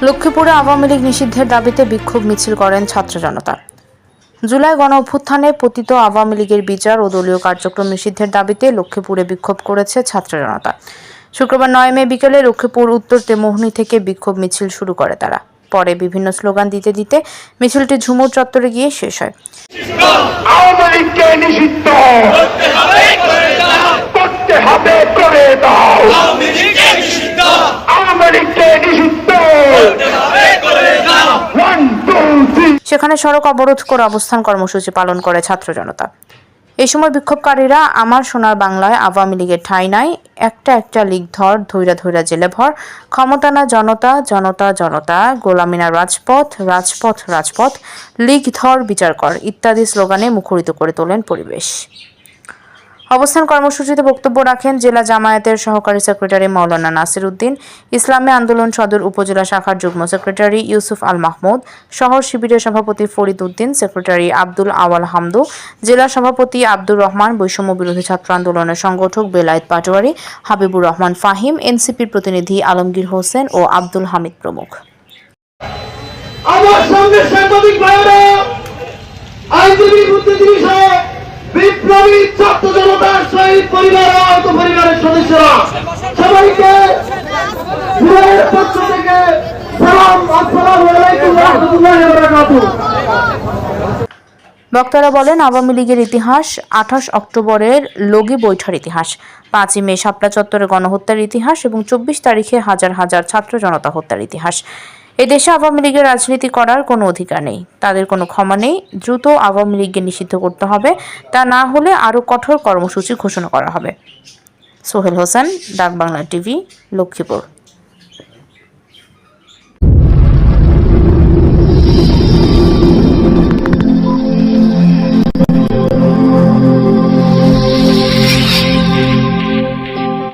লক্ষ্মীপুরে আওয়ামী লীগ নিষিদ্ধের দাবিতে বিক্ষোভ মিছিল করেন ছাত্র জনতা। জুলাই গণ অভ্যুত্থানে পতিত আওয়ামী লীগের বিচার ও দলীয় কার্যক্রম নিষিদ্ধের দাবিতে লক্ষ্মীপুরে বিক্ষোভ করেছে ছাত্র জনতা। শুক্রবার 9 মে বিকেলে লক্ষ্মীপুর উত্তর তেমোহনী থেকে বিক্ষোভ মিছিল শুরু করে তারা। পরে বিভিন্ন স্লোগান দিতে দিতে মিছিলটি ঝুমুর চত্বরে গিয়ে শেষ হয়। আওয়ামী লীগকে নিষিদ্ধ করতে হবে, করে দাও। আওয়ামী লীগকে নিষিদ্ধ সেখানে সড়ক অবরোধ করে অবস্থান কর্মসূচি পালন করে ছাত্র জনতা। এই সময় বিক্ষোভকারীরা আমার সোনার বাংলায় আওয়ামী লীগের ঠাঁই নাই, একটা একটা লীগ ধর, ধৈরা ধৈরা জেলে ভর, ক্ষমতা না জনতা, জনতা জনতা, গোলামিনা রাজপথ, রাজপথ রাজপথ, লীগ ধর, বিচার কর ইত্যাদি স্লোগানে মুখরিত করে তোলেন পরিবেশ। অবস্থান কর্মসূচিতে বক্তব্য রাখেন জেলা জামায়াতের সহকারী সেক্রেটারি মাওলানা নাসির উদ্দিন, ইসলামী আন্দোলন সদর উপজেলা শাখার যুগ্ম সেক্রেটারি ইউসুফ আল মাহমুদ, শহর শিবিরের সভাপতি ফরিদ উদ্দিন, সেক্রেটারি আব্দুল আওয়াল হামদু, জেলা সভাপতি আব্দুর রহমান, বৈষম্য বিরোধী ছাত্র আন্দোলনের সংগঠক বেলায়েত পাটোয়ারি, হাবিবুর রহমান ফাহিম, এনসিপির প্রতিনিধি আলমগীর হোসেন ও আব্দুল হামিদ প্রমুখ। আমার সঙ্গে সাংবাদিক ভাইরা, আইনজীবী, বুদ্ধিজীবী সহ বিপ্লবী ছাত্র জনতার শহীদ পরিবার ও আহত পরিবারের সদস্যরা সবাইকে পক্ষ থেকে সালাম, আসসালামু আলাইকুম ওয়া রাহমাতুল্লাহি ওয়া বারাকাতুহু। বক্তারা বলেন, আওয়ামী লীগের ইতিহাস 28 অক্টোবরের লগি বৈঠার ইতিহাস, 5 মে শাপলা চত্বরে গণহত্যার ইতিহাস এবং 24 তারিখে হাজার হাজার ছাত্র জনতা হত্যার ইতিহাস। এদেশে আওয়ামী লীগের রাজনীতি করার কোনো অধিকার নেই, তাদের কোনো ক্ষমা নেই। দ্রুত আওয়ামী লীগকে নিষিদ্ধ করতে হবে, তা না হলে আরও কঠোর কর্মসূচি ঘোষণা করা হবে। সোহেল হোসেন, ডাক বাংলা টিভি, লক্ষ্মীপুর।